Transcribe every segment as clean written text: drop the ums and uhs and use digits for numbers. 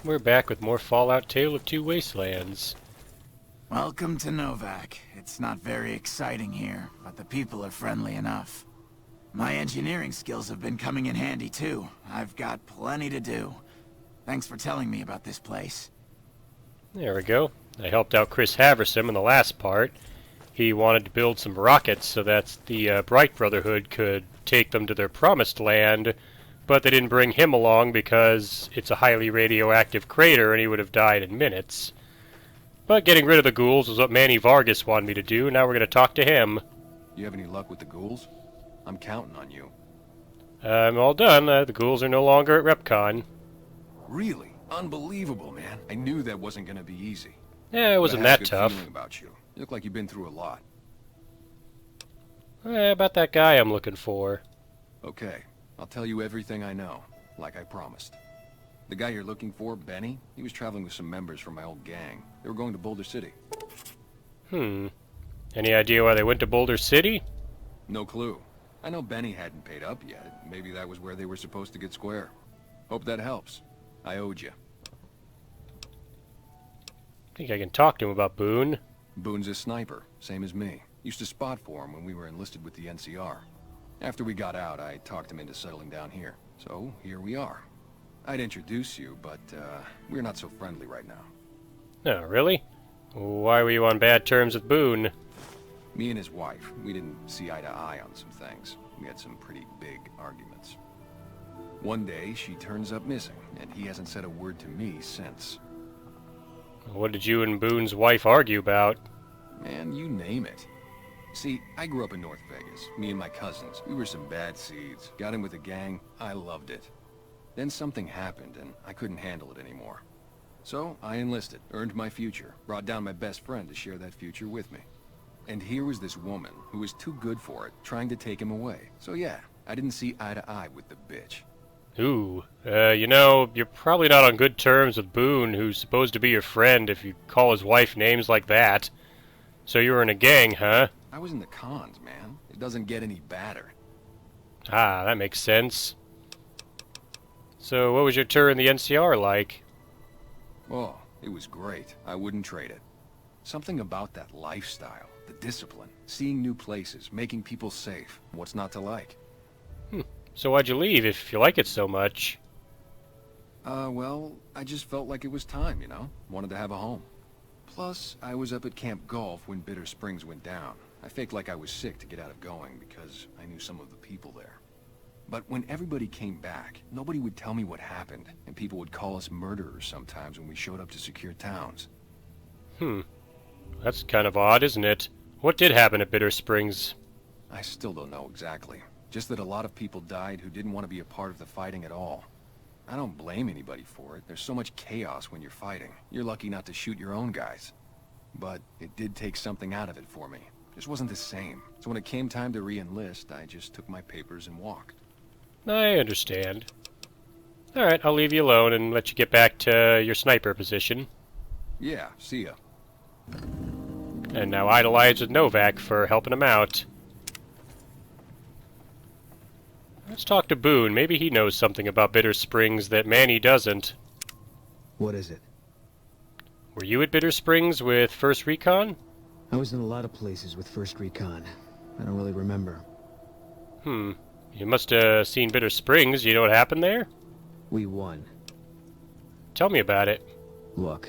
We're back with more Fallout Tale of Two Wastelands. Welcome to Novak. It's not very exciting here, but the people are friendly enough. My engineering skills have been coming in handy too. I've got plenty to do. Thanks for telling me about this place. There we go. I helped out Chris Haversom in the last part. He wanted to build some rockets so that the Bright Brotherhood could take them to their promised land, but they didn't bring him along because it's a highly radioactive crater and he would have died in minutes. But getting rid of the ghouls was what Manny Vargas wanted me to do. Now we're going to talk to him. You have any luck with the ghouls? I'm counting on you. I'm all done. The ghouls are no longer at Recon. Really? Unbelievable, man. I knew that wasn't going to be easy. Yeah, it wasn't that tough. Feeling about you. You look like you've been through a lot. About that guy I'm looking for. Okay, I'll tell you everything I know, like I promised. The guy you're looking for, Benny, he was traveling with some members from my old gang. They were going to Boulder City. Any idea why they went to Boulder City? No clue. I know Benny hadn't paid up yet. Maybe that was where they were supposed to get square. Hope that helps. I owed you. Think I can talk to him about Boone. Boone's a sniper, same as me. Used to spot for him when we were enlisted with the NCR. After we got out, I talked him into settling down here. So, here we are. I'd introduce you, but, we're not so friendly right now. Oh, really? Why were you on bad terms with Boone? Me and his wife, we didn't see eye to eye on some things. We had some pretty big arguments. One day, she turns up missing, and he hasn't said a word to me since. What did you and Boone's wife argue about? Man, you name it. See, I grew up in North Vegas. Me and my cousins, we were some bad seeds. Got in with a gang, I loved it. Then something happened, and I couldn't handle it anymore. So, I enlisted, earned my future, brought down my best friend to share that future with me. And here was this woman, who was too good for it, trying to take him away. So yeah, I didn't see eye to eye with the bitch. Ooh, you know, you're probably not on good terms with Boone, who's supposed to be your friend if you call his wife names like that. So you were in a gang, huh? I was in the cons, man. It doesn't get any badder. Ah, that makes sense. So what was your tour in the NCR like? Oh, it was great. I wouldn't trade it. Something about that lifestyle, the discipline, seeing new places, making people safe. What's not to like? So why'd you leave if you like it so much? Well, I just felt like it was time, you know? Wanted to have a home. Plus, I was up at Camp Golf when Bitter Springs went down. I faked like I was sick to get out of going because I knew some of the people there. But when everybody came back, nobody would tell me what happened, and people would call us murderers sometimes when we showed up to secure towns. That's kind of odd, isn't it? What did happen at Bitter Springs? I still don't know exactly. Just that a lot of people died who didn't want to be a part of the fighting at all. I don't blame anybody for it. There's so much chaos when you're fighting. You're lucky not to shoot your own guys. But it did take something out of it for me. Just wasn't the same. So when it came time to re-enlist, I just took my papers and walked. I understand. Alright, I'll leave you alone and let you get back to your sniper position. Yeah, see ya. And now idolize with Novak for helping him out. Let's talk to Boone. Maybe he knows something about Bitter Springs that Manny doesn't. What is it? Were you at Bitter Springs with 1st Recon? I was in a lot of places with 1st Recon. I don't really remember. You must have seen Bitter Springs. You know what happened there? We won. Tell me about it. Look,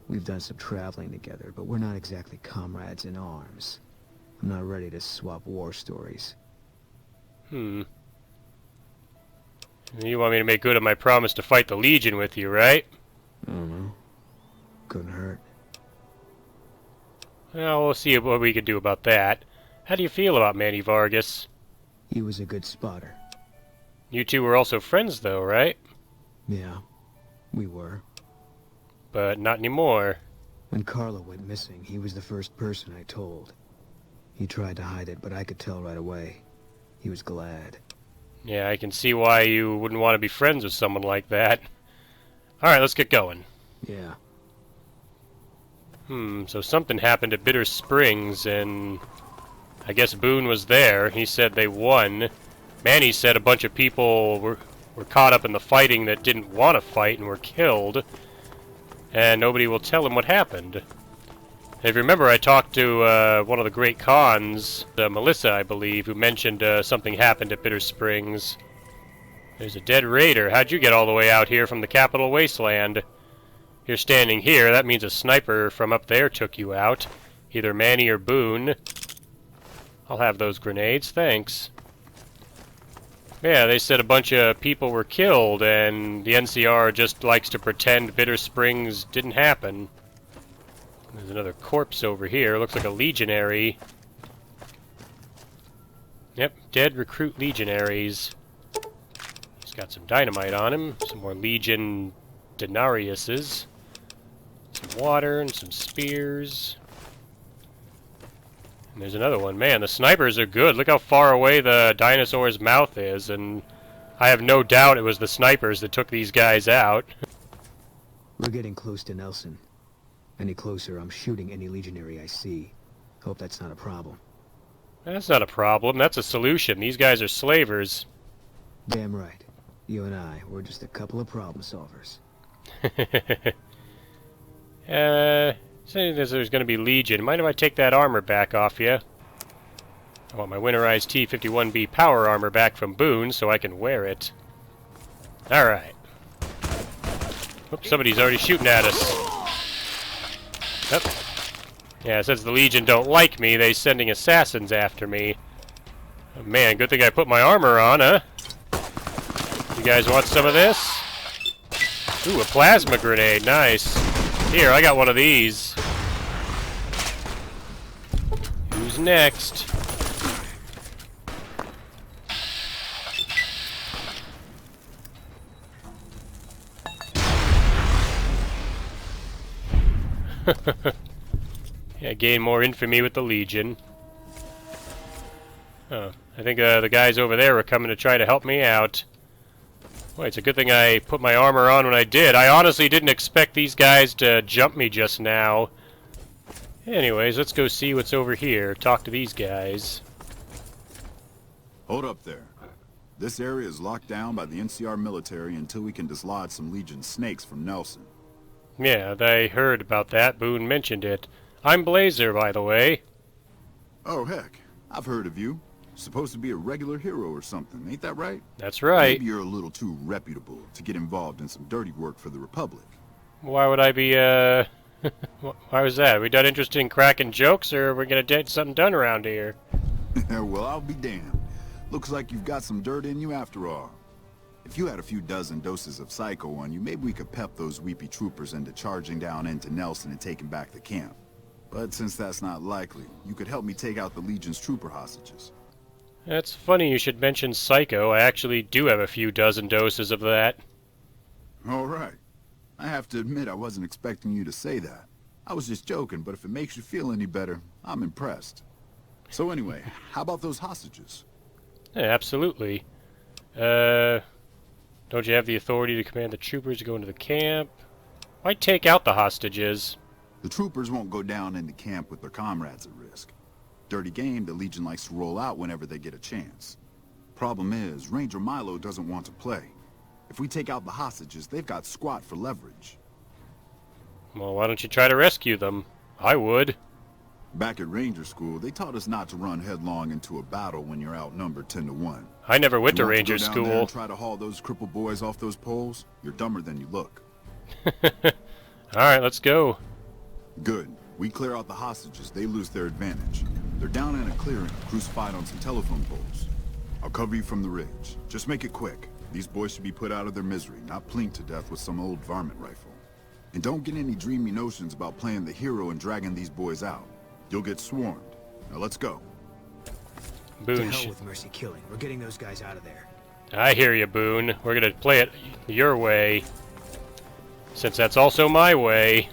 we've done some traveling together, but we're not exactly comrades in arms. I'm not ready to swap war stories. You want me to make good on my promise to fight the Legion with you, right? I don't know. Couldn't hurt. Well, we'll see what we can do about that. How do you feel about Manny Vargas? He was a good spotter. You two were also friends, though, right? Yeah, we were. But not anymore. When Carla went missing, he was the first person I told. He tried to hide it, but I could tell right away. He was glad. Yeah, I can see why you wouldn't want to be friends with someone like that. Alright, let's get going. Yeah. So something happened at Bitter Springs, and I guess Boone was there. He said they won. Manny said a bunch of people were caught up in the fighting that didn't want to fight and were killed. and nobody will tell him what happened. If you remember, I talked to one of the great Khans, Melissa, I believe, who mentioned something happened at Bitter Springs. There's a dead raider. How'd you get all the way out here from the capital Wasteland? You're standing here. That means a sniper from up there took you out. Either Manny or Boone. I'll have those grenades, thanks. Yeah, they said a bunch of people were killed, and the NCR just likes to pretend Bitter Springs didn't happen. There's another corpse over here. Looks like a legionary. Yep, dead recruit legionaries. He's got some dynamite on him. Some more legion denariuses. Some water and some spears. And there's another one. Man, the snipers are good. Look how far away the dinosaur's mouth is, and I have no doubt it was the snipers that took these guys out. We're getting close to Nelson. Any closer, I'm shooting any legionary I see. Hope that's not a problem. That's not a problem. That's a solution. These guys are slavers. Damn right. You and I, we're just a couple of problem solvers. Saying there's going to be Legion. Mind if I take that armor back off you? I want my winterized T-51B power armor back from Boone so I can wear it. Alright. Oops, somebody's already shooting at us. Yep. Yeah, since the Legion don't like me, they're sending assassins after me. Oh, man, good thing I put my armor on, huh? You guys want some of this? Ooh, a plasma grenade. Nice. Here, I got one of these. Who's next? Yeah, gain more infamy with the Legion. Oh, I think the guys over there were coming to try to help me out. Boy, it's a good thing I put my armor on when I did. I honestly didn't expect these guys to jump me just now. Anyways, let's go see what's over here. Talk to these guys. Hold up there. This area is locked down by the NCR military until we can dislodge some Legion snakes from Nelson. Yeah, I heard about that. Boone mentioned it. I'm Blazer, by the way. Oh, heck. I've heard of you. Supposed to be a regular hero or something, ain't that right? That's right. Maybe you're a little too reputable to get involved in some dirty work for the Republic. Why would I be, why was that? We done interested in cracking jokes, or we're gonna get something done around here? Well, I'll be damned. Looks like you've got some dirt in you after all. If you had a few dozen doses of Psycho on you, maybe we could pep those weepy troopers into charging down into Nelson and taking back the camp. But since that's not likely, you could help me take out the Legion's trooper hostages. That's funny you should mention Psycho. I actually do have a few dozen doses of that. All right. I have to admit I wasn't expecting you to say that. I was just joking, but if it makes you feel any better, I'm impressed. So anyway, how about those hostages? Yeah, absolutely. Don't you have the authority to command the troopers to go into the camp? Why take out the hostages? The troopers won't go down into camp with their comrades at risk. Dirty game the Legion likes to roll out whenever they get a chance. Problem is, Ranger Milo doesn't want to play. If we take out the hostages, they've got squat for leverage. Well, why don't you try to rescue them? I would. Back at Ranger School, they taught us not to run headlong into a battle when you're outnumbered 10-1. I never went to You want Ranger go down there School. and try to haul those crippled boys off those poles? You're dumber than you look. Alright, let's go. Good. We clear out the hostages, they lose their advantage. They're down in a clearing, crucified on some telephone poles. I'll cover you from the ridge. Just make it quick. These boys should be put out of their misery, not plinked to death with some old varmint rifle. And don't get any dreamy notions about playing the hero and dragging these boys out. You'll get swarmed. Now let's go. To Boone. hell with mercy killing. We're getting those guys out of there. I hear you, Boone. We're gonna play it your way. Since that's also my way.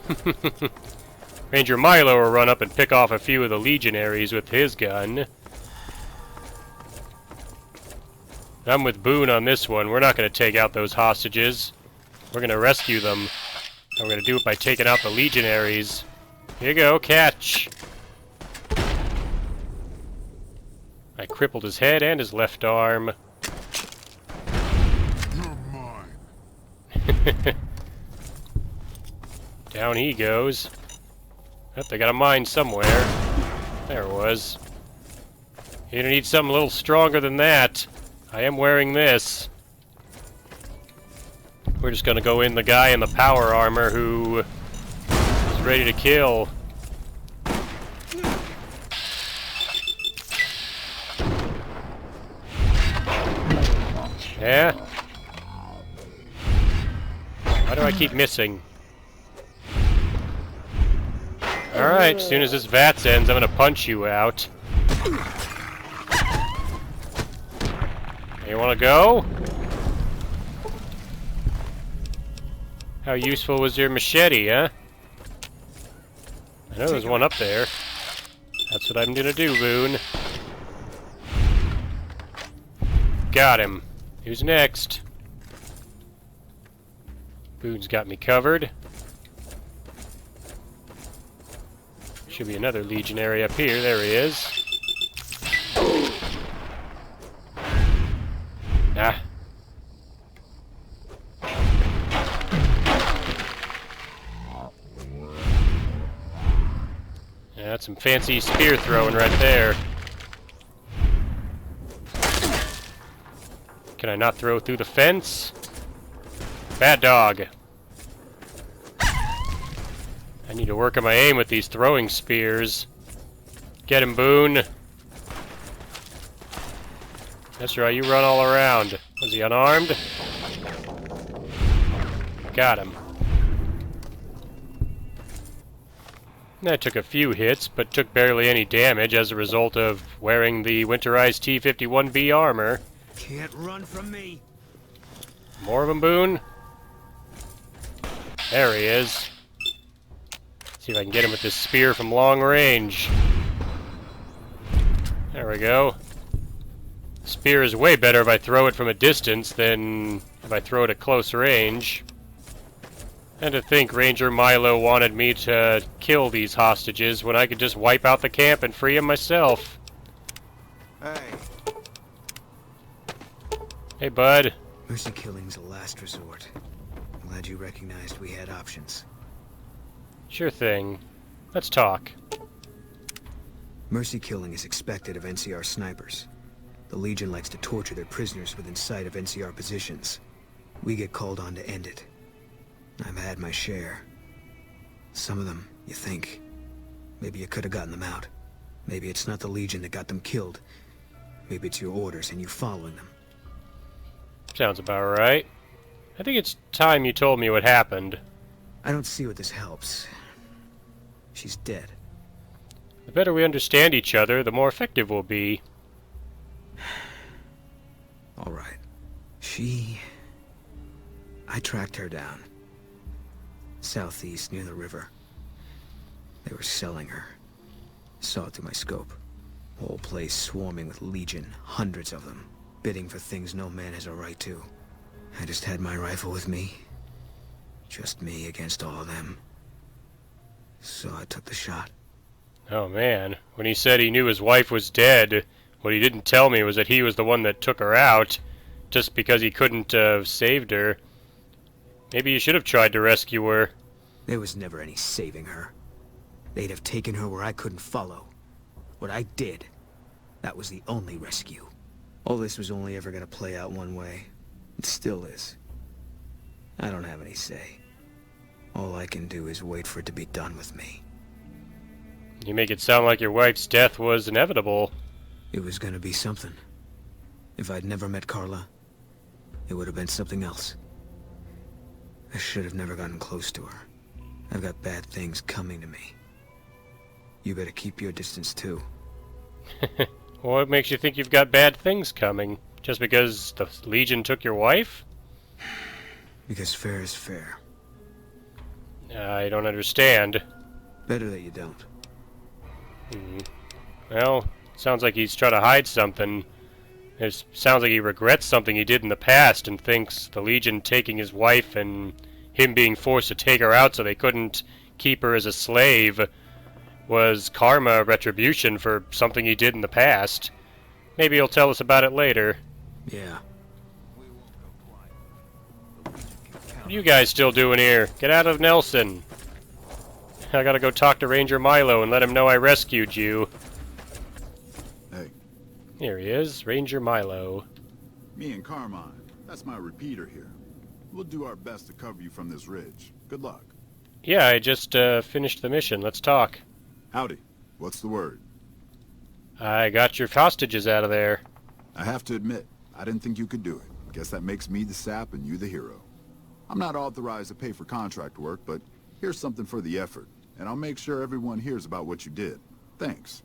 Ranger Milo will run up and pick off a few of the legionaries with his gun. I'm with Boone on this one. We're not going to take out those hostages. We're going to rescue them. And we're going to do it by taking out the legionaries. Here you go, catch. I crippled his head and his left arm. You're mine. Down he goes. Oh, they got a mine somewhere. There it was. You're gonna need something a little stronger than that. I am wearing this. We're just gonna go in the guy in the power armor who is ready to kill. Yeah? Why do I keep missing? Alright, as soon as this VATS ends, I'm gonna punch you out. You wanna go? How useful was your machete, huh? I know there's one up there. That's what I'm gonna do, Boone. Got him. Who's next? Boone's got me covered. Should be another legionary up here. There he is. Ah. Yeah, that's some fancy spear throwing right there. Can I not throw through the fence? Bad dog. I need to work on my aim with these throwing spears. Get him, Boone. That's right, you run all around. Was he unarmed? Got him. That took a few hits, but took barely any damage as a result of wearing the winterized T-51B armor. Can't run from me. More of them, Boone? There he is. See if I can get him with this spear from long range. There we go. Spear is way better if I throw it from a distance than if I throw it at close range. And to think Ranger Milo wanted me to kill these hostages when I could just wipe out the camp and free them myself. Hey. Hey, bud. Mercy killing's a last resort. I'm glad you recognized we had options. Sure thing. Let's talk. Mercy killing is expected of NCR snipers. The Legion likes to torture their prisoners within sight of NCR positions. We get called on to end it. I've had my share. Some of them, you think. Maybe you could have gotten them out. Maybe it's not the Legion that got them killed. Maybe it's your orders and you following them. Sounds about right. I think it's time you told me what happened. I don't see what this helps. She's dead. The better we understand each other, the more effective we'll be. All right. I tracked her down. Southeast, near the river. They were selling her. Saw it through my scope. Whole place swarming with Legion, hundreds of them, bidding for things no man has a right to. I just had my rifle with me. Just me against all of them. So I took the shot. Oh man, when he said he knew his wife was dead, what he didn't tell me was that he was the one that took her out, just because he couldn't have saved her. Maybe you should have tried to rescue her. There was never any saving her. They'd have taken her where I couldn't follow. What I did, that was the only rescue. All this was only ever gonna play out one way. It still is. I don't have any say. All I can do is wait for it to be done with me. You make it sound like your wife's death was inevitable. It was gonna be something. If I'd never met Carla, it would have been something else. I should have never gotten close to her. I've got bad things coming to me. You better keep your distance too. What makes you think you've got bad things coming? Just because the Legion took your wife? Because fair is fair. I don't understand. Better that you don't. Well, sounds like he's trying to hide something. It sounds like he regrets something he did in the past and thinks the Legion taking his wife and him being forced to take her out so they couldn't keep her as a slave was karma, retribution for something he did in the past. Maybe he'll tell us about it later. Yeah. What are you guys still doing here? Get out of Nelson. I gotta go talk to Ranger Milo and let him know I rescued you. Hey, Here he is, Ranger Milo. me and Carmine. That's my repeater here. We'll do our best to cover you from this ridge. Good luck. Yeah, I just finished the mission. Let's talk. Howdy. What's the word? I got your hostages out of there. I have to admit, I didn't think you could do it. Guess that makes me the sap and you the hero. I'm not authorized to pay for contract work, but here's something for the effort. And I'll make sure everyone hears about what you did. Thanks.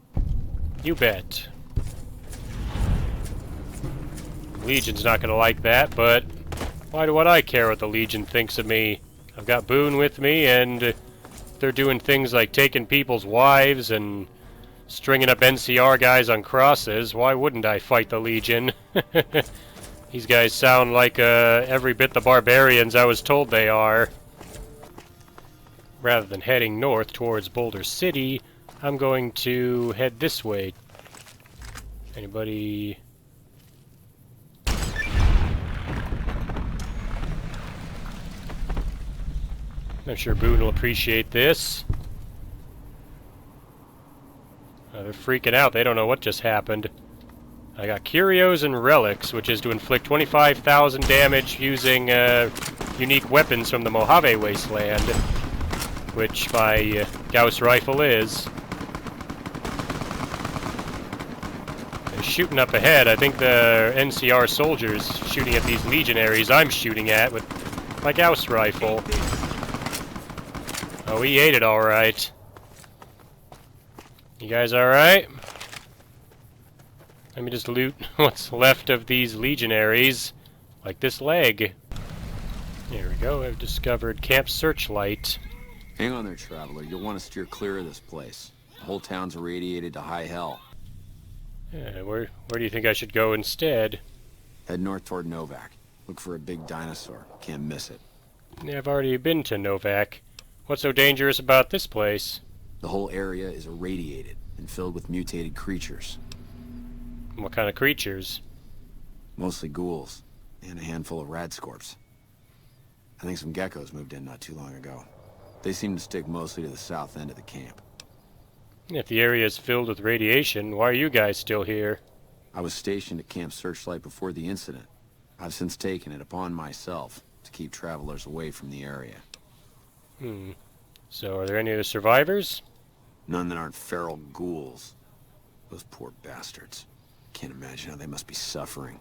You bet. Legion's not gonna like that, but why do I care what the Legion thinks of me? I've got Boone with me, and they're doing things like taking people's wives and stringing up NCR guys on crosses. Why wouldn't I fight the Legion? These guys sound like every bit the barbarians I was told they are. Rather than heading north towards Boulder City, I'm going to head this way. Anybody? I'm sure Boone will appreciate this. They're freaking out. They don't know what just happened. I got Curios and Relics, which is to inflict 25,000 damage using unique weapons from the Mojave Wasteland, which my Gauss rifle is. They're shooting up ahead. I think the NCR soldiers shooting at these legionaries I'm shooting at with my Gauss rifle. Oh, he ate it all right. You guys all right? Let me just loot what's left of these legionaries, like this leg. Here we go. I've discovered Camp Searchlight. Hang on there, traveler. You'll want to steer clear of this place. The whole town's irradiated to high hell. Yeah, where do you think I should go instead? Head north toward Novak. Look for a big dinosaur. Can't miss it. Yeah, I've already been to Novak. What's so dangerous about this place? The whole area is irradiated and filled with mutated creatures. What kind of creatures? Mostly ghouls, and a handful of radscorps. I think some geckos moved in not too long ago. They seem to stick mostly to the south end of the camp. If the area is filled with radiation, why are you guys still here? I was stationed at Camp Searchlight before the incident. I've since taken it upon myself to keep travelers away from the area. So are there any other survivors? None that aren't feral ghouls. Those poor bastards. Can't imagine how they must be suffering.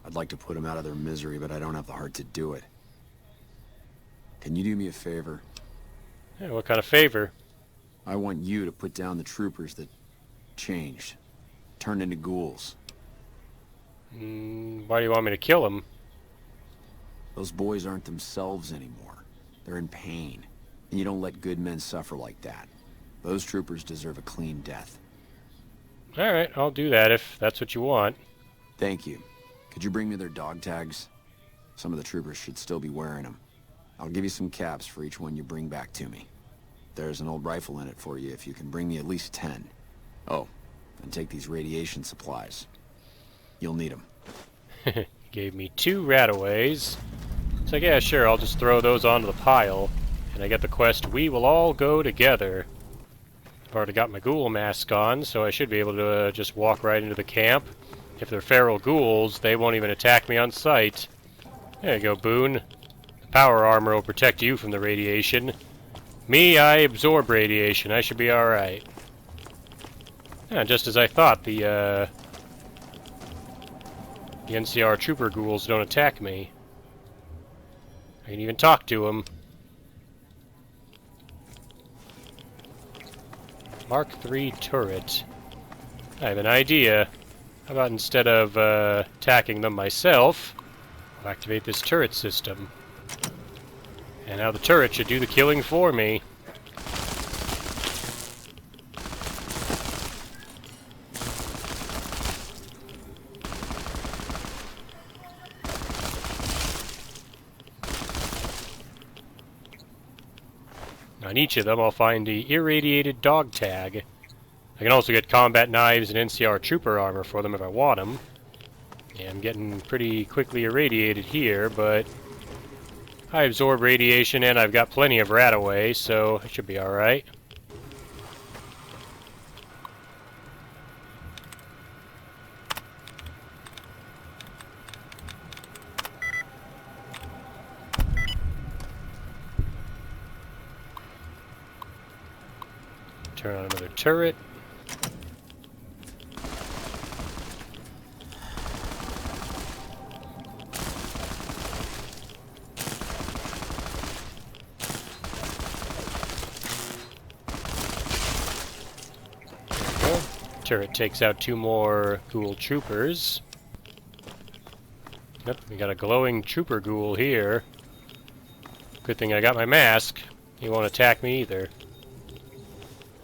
I'd like to put them out of their misery, but I don't have the heart to do it. Can you do me a favor? Yeah, what kind of favor? I want you to put down the troopers that changed. Turned into ghouls. Why do you want me to kill them? Those boys aren't themselves anymore. They're in pain. And you don't let good men suffer like that. Those troopers deserve a clean death. Alright, I'll do that if that's what you want. Thank you. Could you bring me their dog tags? Some of the troopers should still be wearing them. I'll give you some caps for each one you bring back to me. There's an old rifle in it for you if you can bring me at least 10. Oh, and take these radiation supplies. You'll need them. Gave me 2 rataways. It's like, yeah, sure, I'll just throw those onto the pile. And I get the quest, we will all go together. I've already got my ghoul mask on, so I should be able to just walk right into the camp. If they're feral ghouls, they won't even attack me on sight. There you go, Boone. The power armor will protect you from the radiation. Me, I absorb radiation. I should be alright. Yeah, just as I thought, the NCR trooper ghouls don't attack me. I can even talk to them. Mark III turret. I have an idea. How about instead of attacking them myself, I'll activate this turret system. And now the turret should do the killing for me. On each of them, I'll find the irradiated dog tag. I can also get combat knives and NCR trooper armor for them if I want them. Yeah, I'm getting pretty quickly irradiated here, but I absorb radiation and I've got plenty of rataway, so I should be alright. Turn on another turret. Turret takes out 2 more ghoul troopers. Yep, we got a glowing trooper ghoul here. Good thing I got my mask. He won't attack me either.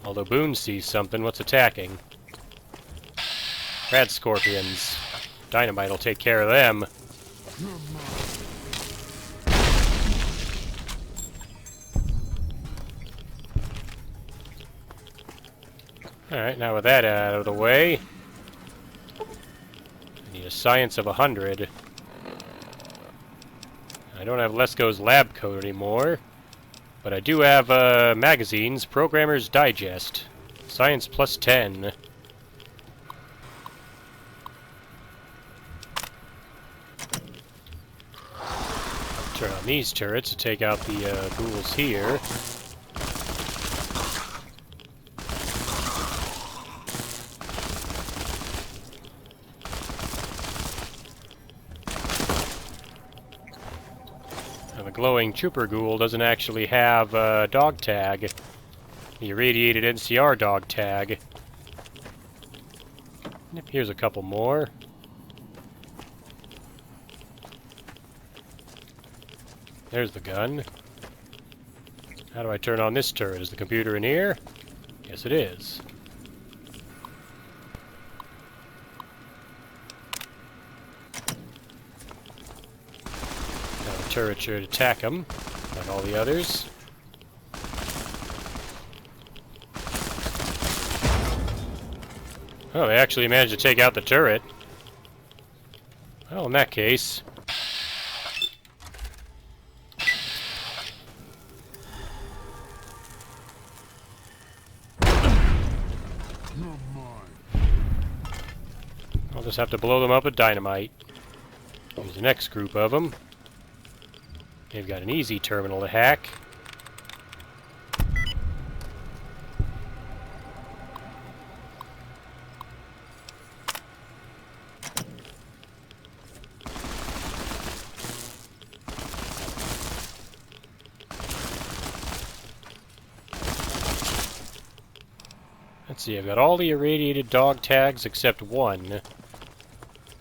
Although Boone sees something, what's attacking? Rad scorpions. Dynamite will take care of them. Alright, now with that out of the way, I need a science of 100. I don't have Lesko's lab coat anymore, but I do have magazines, Programmer's Digest. Science plus 10. Turn on these turrets to take out the ghouls here. Glowing trooper ghoul doesn't actually have a dog tag. The irradiated NCR dog tag. Yep, here's a couple more. There's the gun. How do I turn on this turret? Is the computer in here? Yes, it is. Turret should attack them, like all the others. Oh, they actually managed to take out the turret. Well, in that case... I'll just have to blow them up with dynamite. Here's the next group of them. They've got an easy terminal to hack. Let's see, I've got all the irradiated dog tags except one.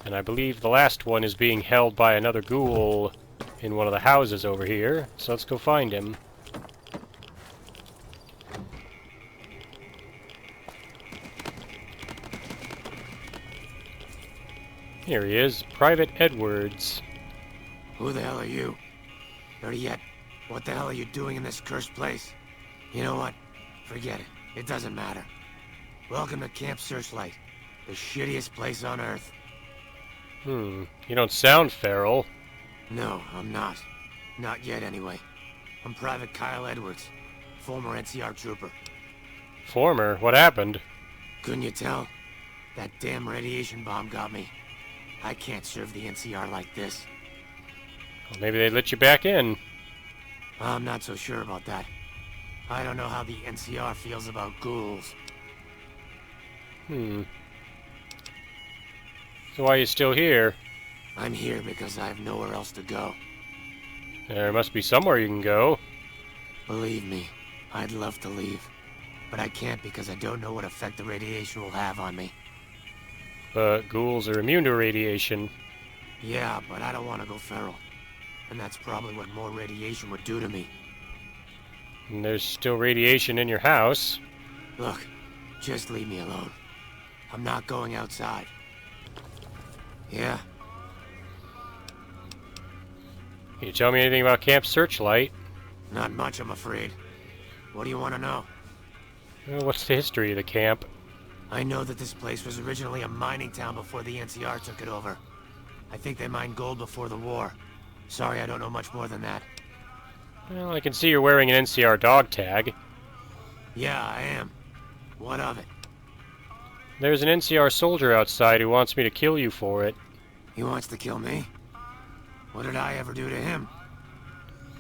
And I believe the last one is being held by another ghoul in one of the houses over here, so let's go find him. Here he is, Private Edwards. Who the hell are you? Better yet, what the hell are you doing in this cursed place? You know what? Forget it. It doesn't matter. Welcome to Camp Searchlight, the shittiest place on Earth. You don't sound feral. No, I'm not. Not yet, anyway. I'm Private Kyle Edwards, former NCR trooper. Former? What happened? Couldn't you tell? That damn radiation bomb got me. I can't serve the NCR like this. Well, maybe they let you back in. I'm not so sure about that. I don't know how the NCR feels about ghouls. So why are you still here? I'm here because I have nowhere else to go. There must be somewhere you can go. Believe me, I'd love to leave. But I can't because I don't know what effect the radiation will have on me. But ghouls are immune to radiation. Yeah, but I don't want to go feral. And that's probably what more radiation would do to me. And there's still radiation in your house. Look, just leave me alone. I'm not going outside. Yeah? Can you tell me anything about Camp Searchlight? Not much, I'm afraid. What do you want to know? Well, what's the history of the camp? I know that this place was originally a mining town before the NCR took it over. I think they mined gold before the war. Sorry, I don't know much more than that. Well, I can see you're wearing an NCR dog tag. Yeah, I am. What of it? There's an NCR soldier outside who wants me to kill you for it. He wants to kill me? What did I ever do to him?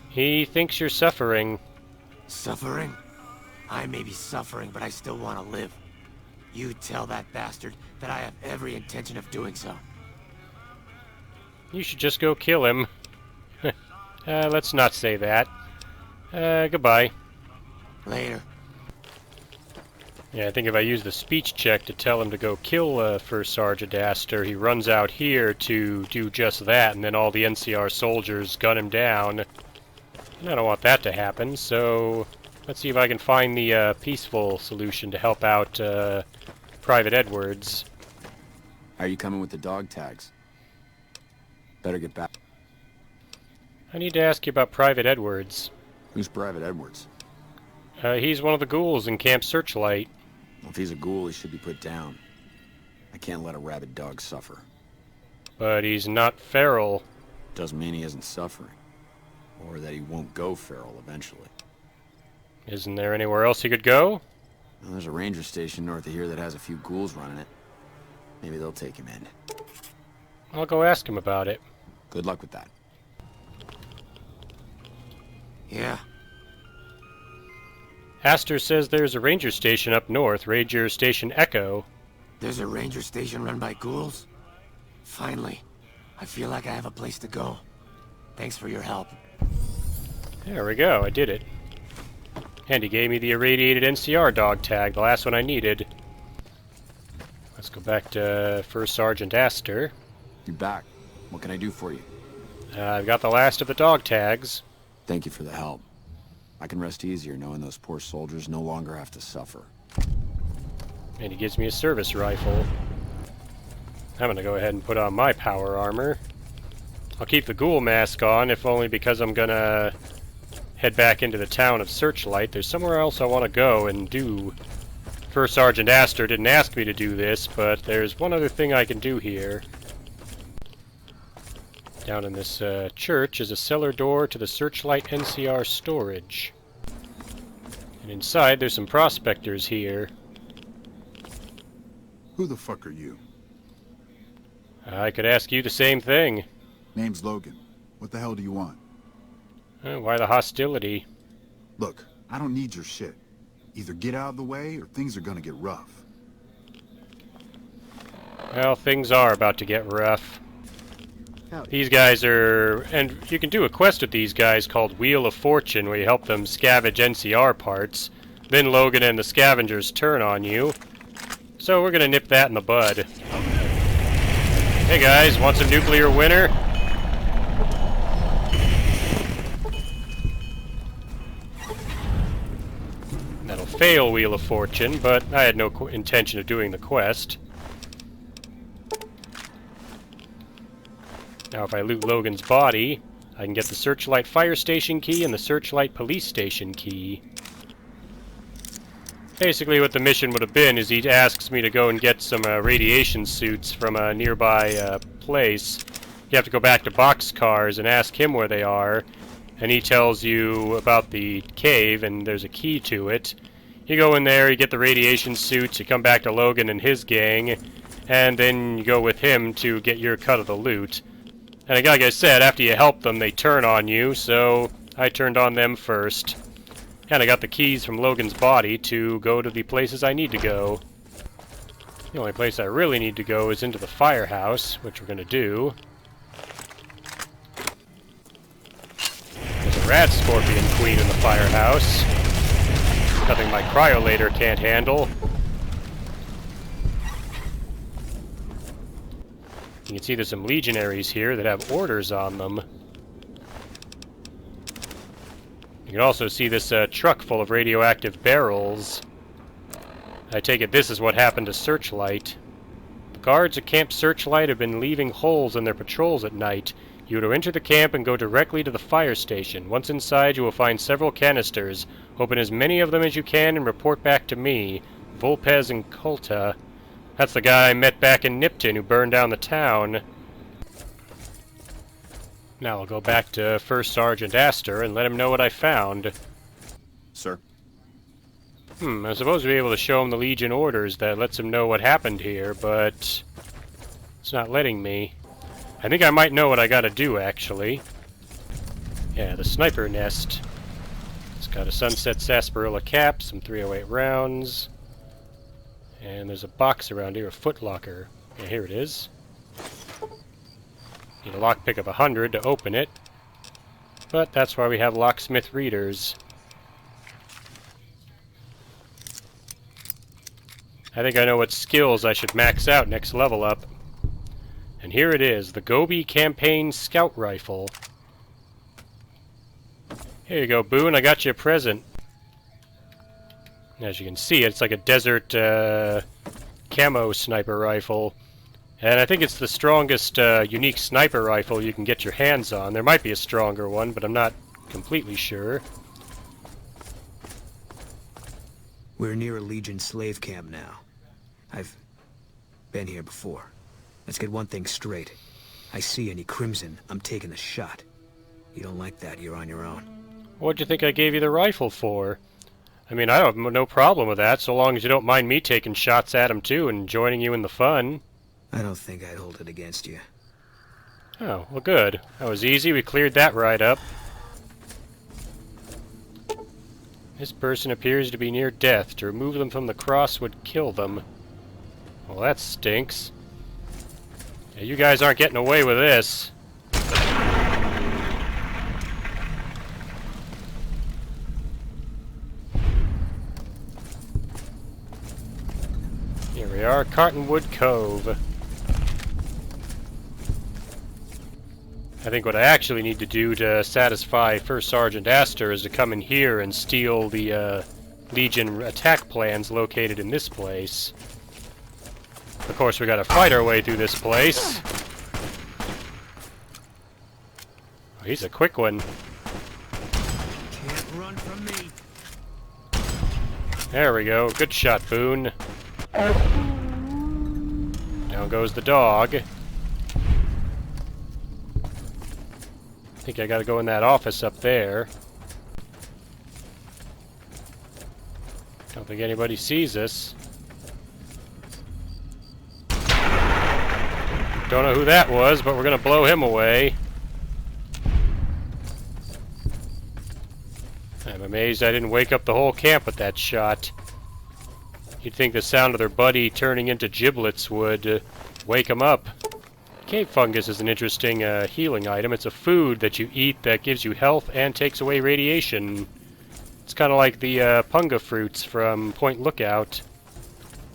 He thinks you're suffering. Suffering? I may be suffering, but I still want to live. You tell that bastard that I have every intention of doing so. You should just go kill him. Let's not say that. Goodbye. Later. Yeah, I think if I use the speech check to tell him to go kill First Sergeant Astor, he runs out here to do just that, and then all the NCR soldiers gun him down. And I don't want that to happen, so let's see if I can find the peaceful solution to help out Private Edwards. How are you coming with the dog tags? Better get back. I need to ask you about Private Edwards. Who's Private Edwards? He's one of the ghouls in Camp Searchlight. Well, if he's a ghoul, he should be put down. I can't let a rabid dog suffer. But he's not feral. Doesn't mean he isn't suffering. Or that he won't go feral eventually. Isn't there anywhere else he could go? Well, there's a ranger station north of here that has a few ghouls running it. Maybe they'll take him in. I'll go ask him about it. Good luck with that. Yeah. Astor says there's a ranger station up north, Ranger Station Echo. There's a ranger station run by ghouls? Finally. I feel like I have a place to go. Thanks for your help. There we go, I did it. And he gave me the irradiated NCR dog tag, the last one I needed. Let's go back to First Sergeant Astor. You're back. What can I do for you? I've got the last of the dog tags. Thank you for the help. I can rest easier knowing those poor soldiers no longer have to suffer. And he gives me a service rifle. I'm gonna go ahead and put on my power armor. I'll keep the ghoul mask on, if only because I'm gonna head back into the town of Searchlight. There's somewhere else I want to go and do. First Sergeant Astor didn't ask me to do this, but there's one other thing I can do here. Down in this church is a cellar door to the Searchlight NCR storage. And inside there's some prospectors here. Who the fuck are you? I could ask you the same thing. Name's Logan. What the hell do you want? Why the hostility? Look, I don't need your shit. Either get out of the way or things are gonna get rough. Well, things are about to get rough. These guys are... And you can do a quest with these guys called Wheel of Fortune, where you help them scavenge NCR parts. Then Logan and the scavengers turn on you. So we're gonna nip that in the bud. Hey guys, want some nuclear winter? That'll fail Wheel of Fortune, but I had no intention of doing the quest. Now if I loot Logan's body, I can get the Searchlight Fire Station key and the Searchlight Police Station key. Basically what the mission would have been is he asks me to go and get some radiation suits from a nearby place. You have to go back to Boxcars and ask him where they are, and he tells you about the cave and there's a key to it. You go in there, you get the radiation suits, you come back to Logan and his gang, and then you go with him to get your cut of the loot. And like I said, after you help them, they turn on you, so I turned on them first. And I got the keys from Logan's body to go to the places I need to go. The only place I really need to go is into the firehouse, which we're going to do. There's a rad scorpion queen in the firehouse. Nothing my cryolator can't handle. You can see there's some legionaries here that have orders on them. You can also see this truck full of radioactive barrels. I take it this is what happened to Searchlight. The guards at Camp Searchlight have been leaving holes in their patrols at night. You are to enter the camp and go directly to the fire station. Once inside, you will find several canisters. Open as many of them as you can and report back to me. Volpez and Colta. That's the guy I met back in Nipton who burned down the town. Now I'll go back to First Sergeant Astor and let him know what I found. Sir? I'm supposed to be able to show him the Legion orders that lets him know what happened here, but it's not letting me. I think I might know what I gotta do, actually. Yeah, the sniper nest. Let's Got a Sunset Sarsaparilla cap, some 308 rounds, and there's a box around here, a footlocker. Yeah, here it is. Need a lockpick of 100 to open it, but that's why we have locksmith readers. I think I know what skills I should max out next level up. And here it is, the Gobi Campaign Scout Rifle. Here you go, Boone, I got you a present. As you can see, it's like a desert camo sniper rifle. And I think it's the strongest unique sniper rifle you can get your hands on. There might be a stronger one, but I'm not completely sure. We're near a Legion slave camp now. I've been here before. Let's get one thing straight. I see any crimson, I'm taking the shot. You don't like that, you're on your own. What'd you think I gave you the rifle for? I mean, I don't have no problem with that, so long as you don't mind me taking shots at him too and joining you in the fun. I don't think I'd hold it against you. Oh, well good. That was easy, we cleared that right up. This person appears to be near death. To remove them from the cross would kill them. Well, that stinks. Yeah, you guys aren't getting away with this. Here we are, Cottonwood Cove. I think what I actually need to do to satisfy First Sergeant Astor is to come in here and steal the Legion attack plans located in this place. Of course, we gotta fight our way through this place. Oh, he's a quick one. Can't run from me. There we go. Good shot, Boone. Down goes the dog. I think I gotta go in that office up there. Don't think anybody sees us. Don't know who that was, but we're gonna blow him away. I'm amazed I didn't wake up the whole camp with that shot. You'd think the sound of their buddy turning into giblets would wake them up. Cave fungus is an interesting healing item. It's a food that you eat that gives you health and takes away radiation. It's kind of like the punga fruits from Point Lookout.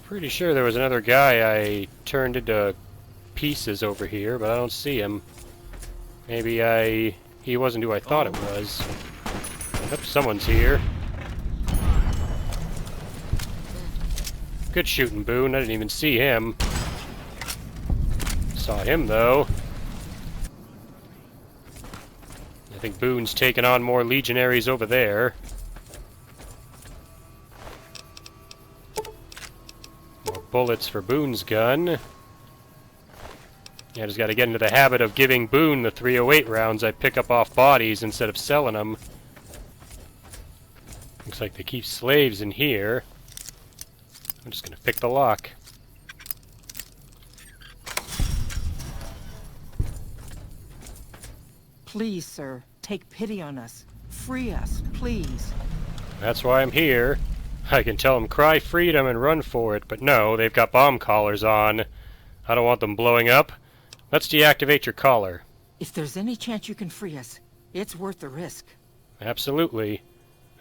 Pretty sure there was another guy I turned into pieces over here, but I don't see him. Maybe he wasn't who I thought it was. Oops, someone's here. Good shooting, Boone. I didn't even see him. Saw him, though. I think Boone's taking on more legionaries over there. More bullets for Boone's gun. Yeah, I just gotta get into the habit of giving Boone the 308 rounds I pick up off bodies instead of selling them. Looks like they keep slaves in here. I'm just gonna pick the lock. Please, sir, take pity on us. Free us, please. That's why I'm here. I can tell them cry freedom and run for it, but no, they've got bomb collars on. I don't want them blowing up. Let's deactivate your collar. If there's any chance you can free us, it's worth the risk. Absolutely.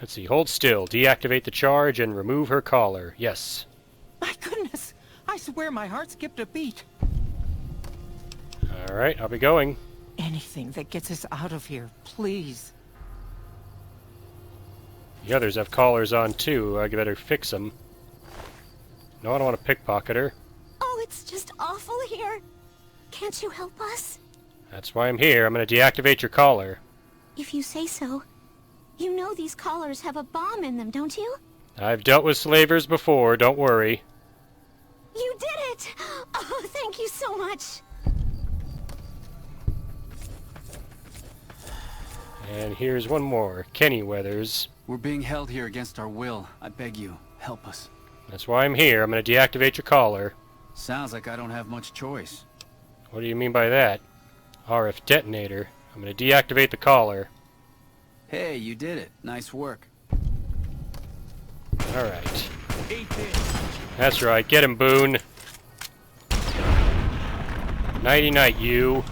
Let's see, hold still, deactivate the charge, and remove her collar. Yes. My goodness! I swear my heart skipped a beat. Alright, I'll be going. Anything that gets us out of here, please. The others have collars on too, I better fix them. No, I don't want to pickpocket her. Oh, it's just awful here. Can't you help us? That's why I'm here. I'm going to deactivate your collar. If you say so. You know these collars have a bomb in them, don't you? I've dealt with slavers before, don't worry. You did it! Oh, thank you so much. And here's one more. Kenny Weathers. We're being held here against our will. I beg you, help us. That's why I'm here. I'm going to deactivate your collar. Sounds like I don't have much choice. What do you mean by that? RF detonator. I'm going to deactivate the collar. Hey, you did it. Nice work. Alright. That's right, get him, Boone. Nighty-night, you.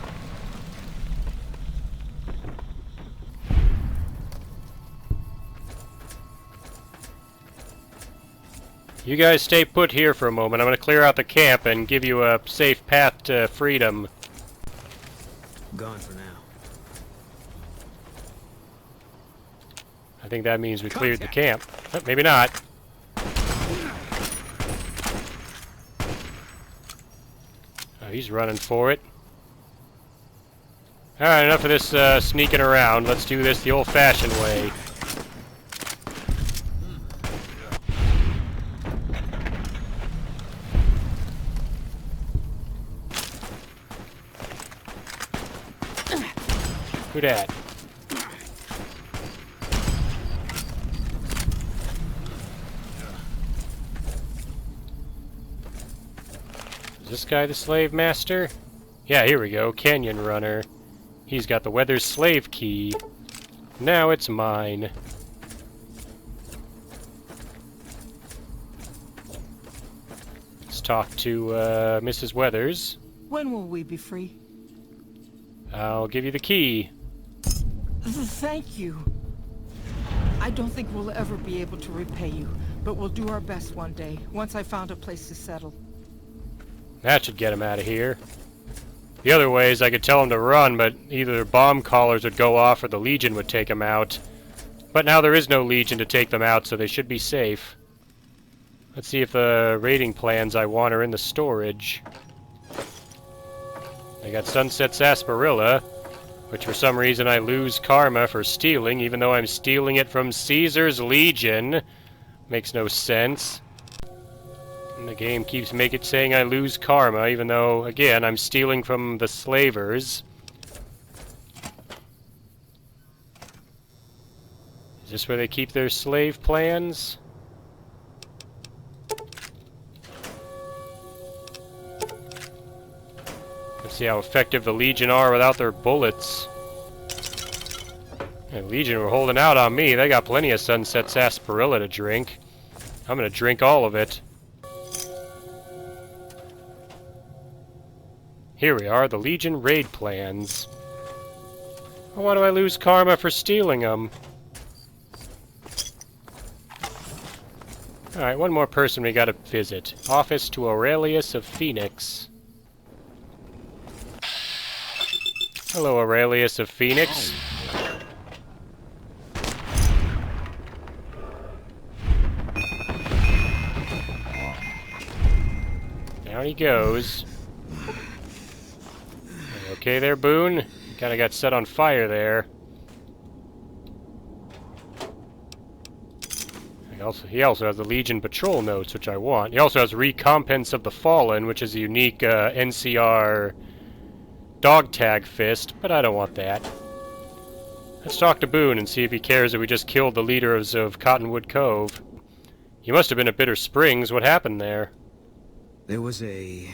You guys stay put here for a moment. I'm going to clear out the camp and give you a safe path to freedom. Gone for now. I think that means we cleared the camp. Oh, maybe not. Oh, he's running for it. Alright, enough of this sneaking around. Let's do this the old-fashioned way. Who dat? Is this guy the slave master? Yeah, here we go. Canyon Runner. He's got the Weather's slave key. Now it's mine. Let's talk to Mrs. Weathers. When will we be free? I'll give you the key. Thank you. I don't think we'll ever be able to repay you, but we'll do our best one day, once I found a place to settle. That should get him out of here. The other way is I could tell him to run, but either bomb collars would go off or the Legion would take him out. But now there is no Legion to take them out, so they should be safe. Let's see if the raiding plans I want are in the storage. I got Sunset Sarsaparilla, which for some reason I lose karma for stealing, even though I'm stealing it from Caesar's Legion. Makes no sense. And the game keeps saying I lose karma, even though, again, I'm stealing from the slavers. Is this where they keep their slave plans? Let's see how effective the Legion are without their bullets. The Legion were holding out on me. They got plenty of Sunset Sarsaparilla to drink. I'm gonna drink all of it. Here we are, the Legion raid plans. Why do I lose karma for stealing them? Alright, one more person we gotta visit. Office to Aurelius of Phoenix. Hello, Aurelius of Phoenix. Down he goes. Okay there, Boone? Kinda got set on fire there. He also has the Legion Patrol notes, which I want. He also has Recompense of the Fallen, which is a unique NCR dog tag fist, but I don't want that. Let's talk to Boone and see if he cares that we just killed the leaders of Cottonwood Cove. He must have been at Bitter Springs. What happened there? There was a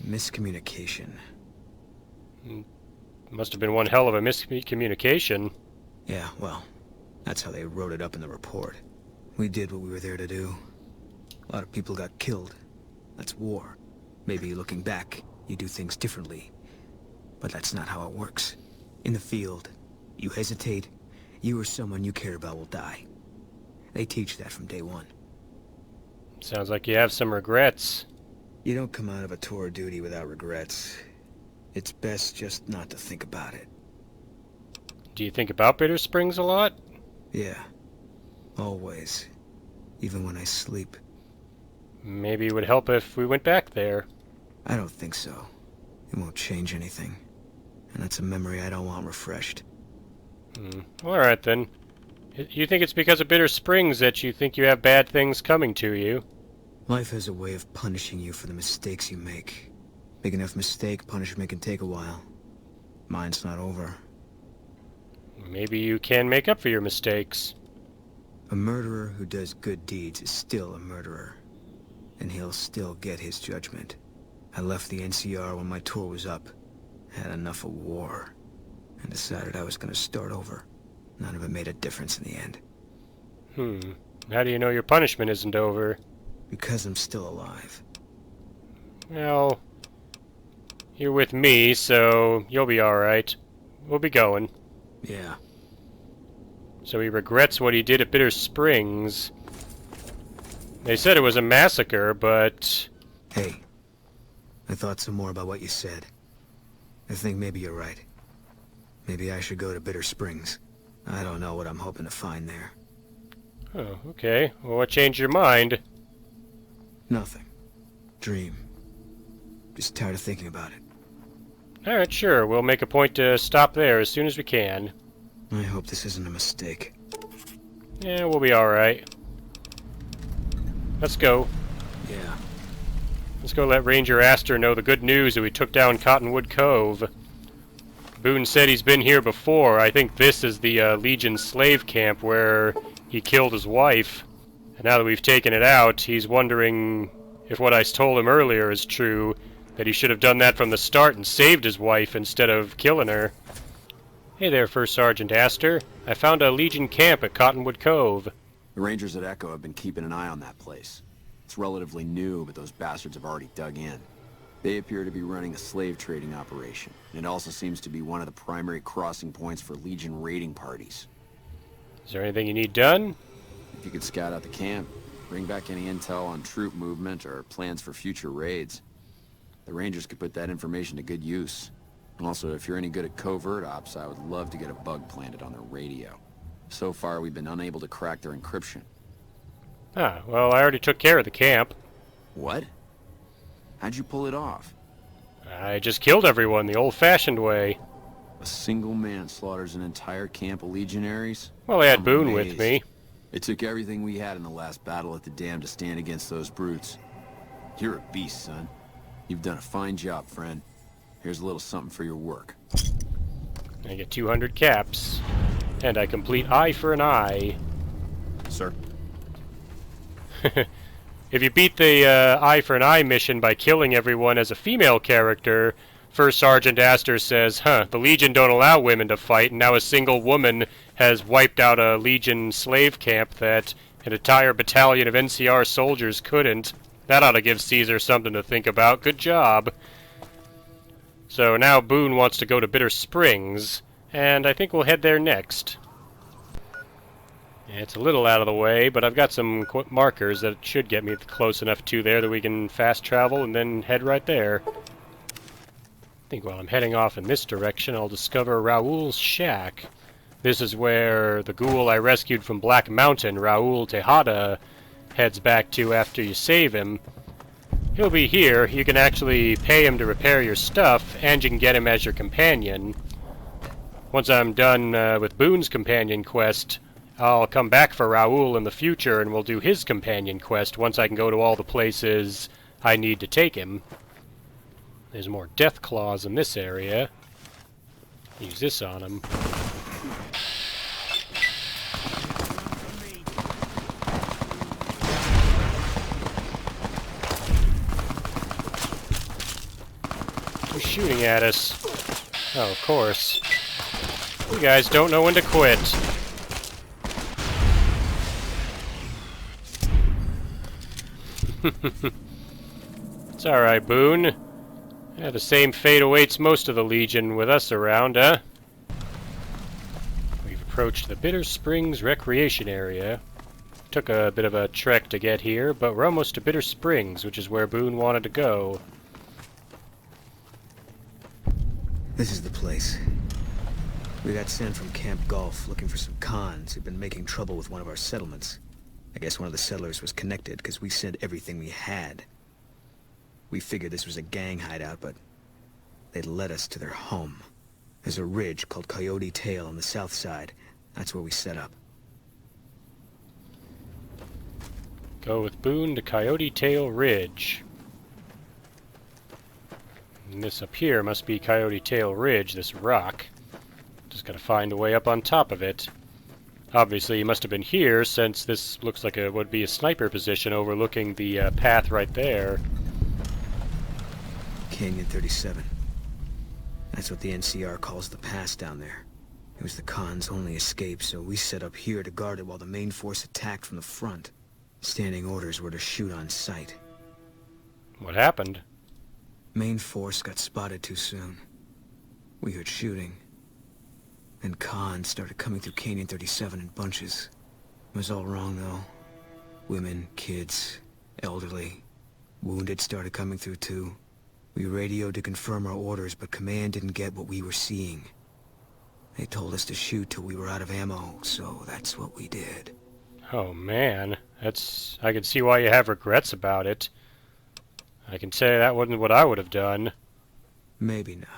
miscommunication. Must have been one hell of a miscommunication. Yeah, well, that's how they wrote it up in the report. We did what we were there to do. A lot of people got killed. That's war. Maybe looking back, you do things differently. But that's not how it works. In the field, you hesitate, you or someone you care about will die. They teach that from day one. Sounds like you have some regrets. You don't come out of a tour of duty without regrets. It's best just not to think about it. Do you think about Bitter Springs a lot? Yeah. Always. Even when I sleep. Maybe it would help if we went back there. I don't think so. It won't change anything. And that's a memory I don't want refreshed. Alright then. You think it's because of Bitter Springs that you think you have bad things coming to you? Life has a way of punishing you for the mistakes you make. Big enough mistake, punishment can take a while. Mine's not over. Maybe you can make up for your mistakes. A murderer who does good deeds is still a murderer. And he'll still get his judgment. I left the NCR when my tour was up. Had enough of war. And decided I was gonna start over. None of it made a difference in the end. How do you know your punishment isn't over? Because I'm still alive. Well, you're with me, so you'll be alright. We'll be going. Yeah. So he regrets what he did at Bitter Springs. They said it was a massacre, but... Hey, I thought some more about what you said. I think maybe you're right. Maybe I should go to Bitter Springs. I don't know what I'm hoping to find there. Oh, okay. Well, what changed your mind? Nothing. Dream. Just tired of thinking about it. Alright, sure. We'll make a point to stop there as soon as we can. I hope this isn't a mistake. Yeah, we'll be alright. Let's go. Yeah. Let's go let Ranger Astor know the good news that we took down Cottonwood Cove. Boone said he's been here before. I think this is the Legion slave camp where he killed his wife. And now that we've taken it out, he's wondering if what I told him earlier is true, that he should have done that from the start and saved his wife instead of killing her. Hey there, First Sergeant Astor. I found a Legion camp at Cottonwood Cove. The Rangers at Echo have been keeping an eye on that place. It's relatively new, but those bastards have already dug in. They appear to be running a slave trading operation, and it also seems to be one of the primary crossing points for Legion raiding parties. Is there anything you need done? If you could scout out the camp, bring back any intel on troop movement or plans for future raids, the Rangers could put that information to good use. Also, if you're any good at covert ops, I would love to get a bug planted on their radio. So far, we've been unable to crack their encryption. Ah, well, I already took care of the camp. What? How'd you pull it off? I just killed everyone the old-fashioned way. A single man slaughters an entire camp of legionaries? Well, I had I'm Boone amazed. with me. It took everything we had in the last battle at the dam to stand against those brutes. You're a beast, son. You've done a fine job, friend. Here's a little something for your work. I get 200 caps. And I complete eye for an eye. Sir? If you beat the eye for an eye mission by killing everyone as a female character, First Sergeant Astor says, the Legion don't allow women to fight, and now a single woman has wiped out a Legion slave camp that an entire battalion of NCR soldiers couldn't. That ought to give Caesar something to think about. Good job. So now Boone wants to go to Bitter Springs, and I think we'll head there next. It's a little out of the way, but I've got some markers that should get me close enough to there that we can fast travel and then head right there. I think while I'm heading off in this direction, I'll discover Raoul's shack. This is where the ghoul I rescued from Black Mountain, Raoul Tejada, heads back to after you save him. He'll be here. You can actually pay him to repair your stuff, and you can get him as your companion. Once I'm done with Boone's companion quest, I'll come back for Raoul in the future, and we'll do his companion quest once I can go to all the places I need to take him. There's more death claws in this area. Use this on him. Who's shooting at us? Oh, of course. You guys don't know when to quit. It's alright, Boone. Yeah, the same fate awaits most of the Legion with us around, huh? We've approached the Bitter Springs Recreation Area. Took a bit of a trek to get here, but we're almost to Bitter Springs, which is where Boone wanted to go. This is the place. We got sent from Camp Gulf looking for some cons who've been making trouble with one of our settlements. I guess one of the settlers was connected because we sent everything we had. We figured this was a gang hideout, but they'd led us to their home. There's a ridge called Coyote Tail on the south side. That's where we set up. Go with Boone to Coyote Tail Ridge. And this up here must be Coyote Tail Ridge, this rock. Just gotta find a way up on top of it. Obviously, you must have been here, since this looks like it would be a sniper position overlooking the path right there. Canyon 37. That's what the NCR calls the pass down there. It was the Khan's only escape, so we set up here to guard it while the main force attacked from the front. Standing orders were to shoot on sight. What happened? Main force got spotted too soon. We heard shooting. Then Khan started coming through Canyon 37 in bunches. It was all wrong, though. Women, kids, elderly. Wounded started coming through, too. We radioed to confirm our orders, but command didn't get what we were seeing. They told us to shoot till we were out of ammo, so that's what we did. Oh man, I can see why you have regrets about it. I can say that wasn't what I would have done. Maybe not.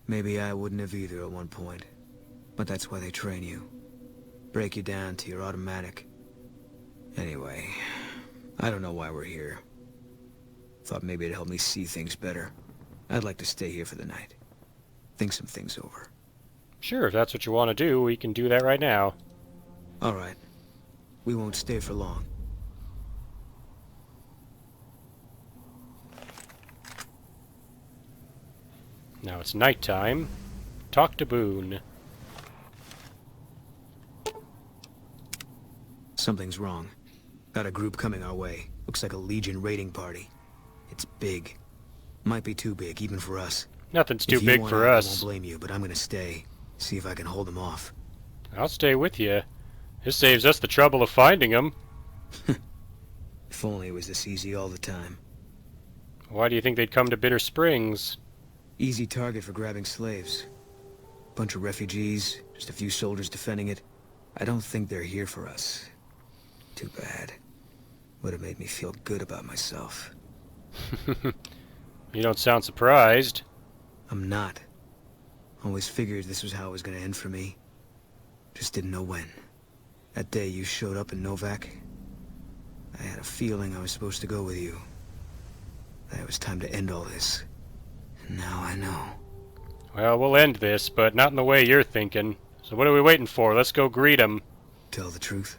Maybe I wouldn't have either at one point. But that's why they train you. Break you down to your automatic. Anyway, I don't know why we're here. Thought maybe it'd help me see things better. I'd like to stay here for the night. Think some things over. Sure, if that's what you want to do, we can do that right now. Alright. We won't stay for long. Now it's nighttime. Talk to Boone. Something's wrong. Got a group coming our way. Looks like a Legion raiding party. It's big. Might be too big, even for us. Nothing's too big for us. I won't blame you, but I'm gonna stay. See if I can hold them off. I'll stay with you. This saves us the trouble of finding them. If only it was this easy all the time. Why do you think they'd come to Bitter Springs? Easy target for grabbing slaves. Bunch of refugees, just a few soldiers defending it. I don't think they're here for us. Too bad. Would have made me feel good about myself. You don't sound surprised. I'm not. Always figured this was how it was gonna end for me. Just didn't know when. That day you showed up in Novak, I had a feeling I was supposed to go with you. That it was time to end all this. And now I know. Well, we'll end this, but not in the way you're thinking. So what are we waiting for? Let's go greet him. Tell the truth,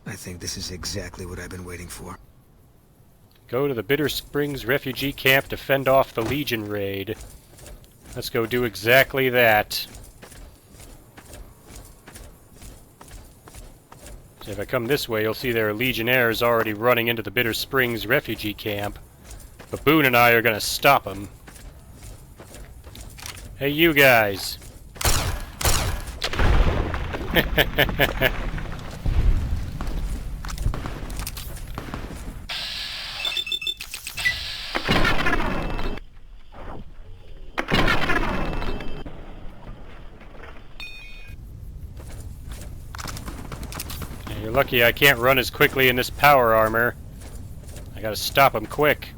I think this is exactly what I've been waiting for. Go to the Bitter Springs refugee camp to fend off the Legion raid. Let's go do exactly that. So if I come this way, you'll see there are Legionnaires already running into the Bitter Springs refugee camp. But Boone and I are going to stop them. Hey, you guys. You're lucky I can't run as quickly in this power armor. I gotta stop them quick.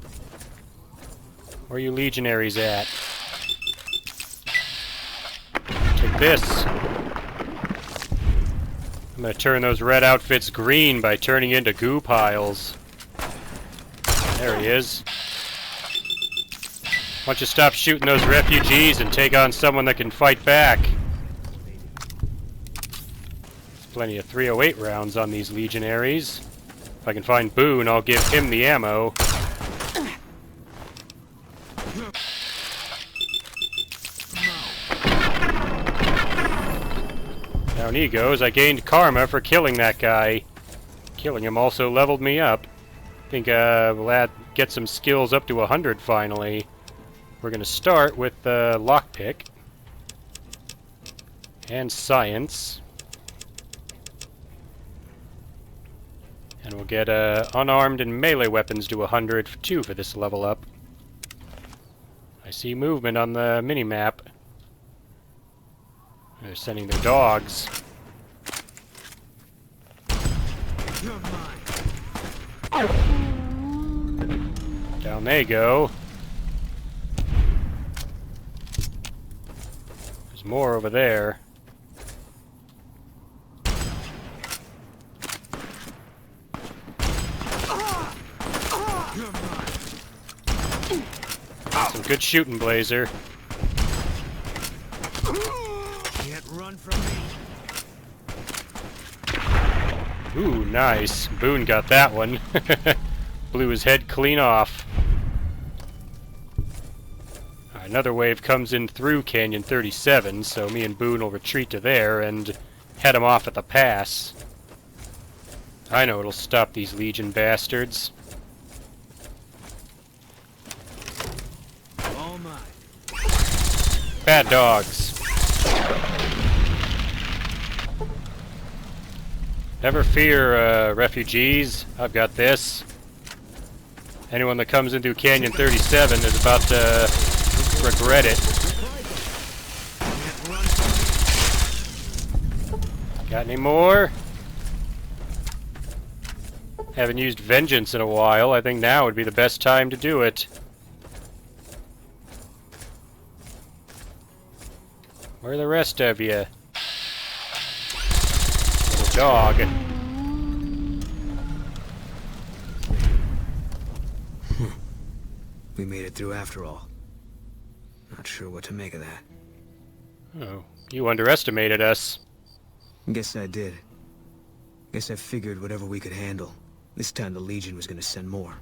Where are you legionaries at? Take this. I'm gonna turn those red outfits green by turning into goo piles. There he is. Why don't you stop shooting those refugees and take on someone that can fight back? Plenty of 308 rounds on these legionaries. If I can find Boone, I'll give him the ammo. Down he goes. I gained karma for killing that guy. Killing him also leveled me up. I think we'll get some skills up to 100 finally. We're going to start with lockpick. And science. And we'll get unarmed and melee weapons to 100 too for this level up. I see movement on the mini-map. They're sending their dogs. Down they go. There's more over there. Some good shooting, Blazer. Can't run from me. Ooh, nice. Boone got that one. Blew his head clean off. Another wave comes in through Canyon 37, so me and Boone will retreat to there and head them off at the pass. I know it'll stop these Legion bastards. All mine. Bad dogs. Never fear, refugees. I've got this. Anyone that comes into Canyon 37 is about to regret it. Got any more? Haven't used Vengeance in a while. I think now would be the best time to do it. Where are the rest of you? Little dog. We made it through after all. Not sure what to make of that. Oh, you underestimated us. Guess I did. Guess I figured whatever we could handle. This time the Legion was gonna send more.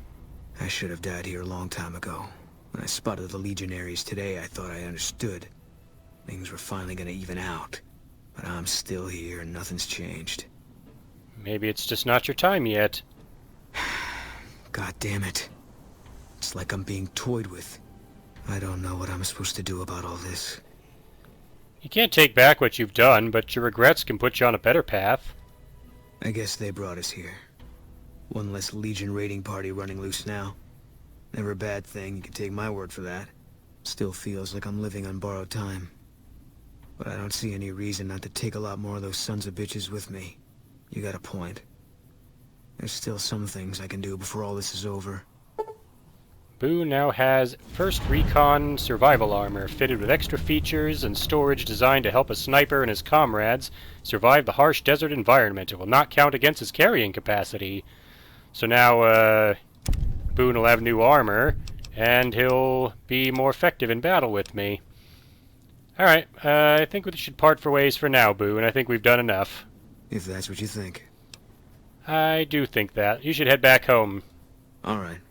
I should have died here a long time ago. When I spotted the Legionaries today, I thought I understood. Things were finally gonna even out. But I'm still here and nothing's changed. Maybe it's just not your time yet. God damn it. It's like I'm being toyed with. I don't know what I'm supposed to do about all this. You can't take back what you've done, but your regrets can put you on a better path. I guess they brought us here. One less Legion raiding party running loose now. Never a bad thing, you can take my word for that. Still feels like I'm living on borrowed time. But I don't see any reason not to take a lot more of those sons of bitches with me. You got a point. There's still some things I can do before all this is over. Boone now has first Recon survival armor, fitted with extra features and storage designed to help a sniper and his comrades survive the harsh desert environment. It will not count against his carrying capacity. So now, Boone will have new armor, and he'll be more effective in battle with me. Alright, I think we should part for ways for now, Boone. I think we've done enough. If that's what you think. I do think that. You should head back home. Alright.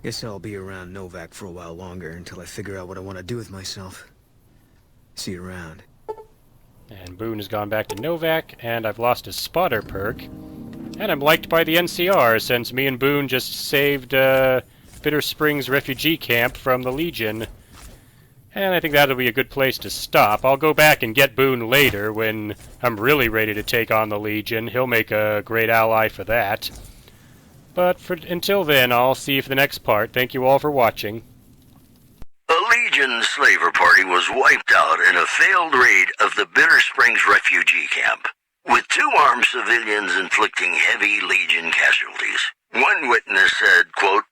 Guess I'll be around Novak for a while longer until I figure out what I want to do with myself. See you around. And Boone has gone back to Novak, and I've lost his spotter perk. And I'm liked by the NCR, since me and Boone just saved Bitter Springs refugee camp from the Legion. And I think that'll be a good place to stop. I'll go back and get Boone later when I'm really ready to take on the Legion. He'll make a great ally for that. But until then, I'll see you for the next part. Thank you all for watching. A Legion slaver party was wiped out in a failed raid of the Bitter Springs refugee camp, with 2 armed civilians inflicting heavy Legion casualties. One witness said, quote,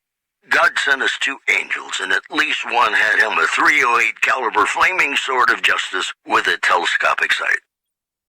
"God sent us 2 angels, and at least one had him a .308 caliber flaming sword of justice with a telescopic sight.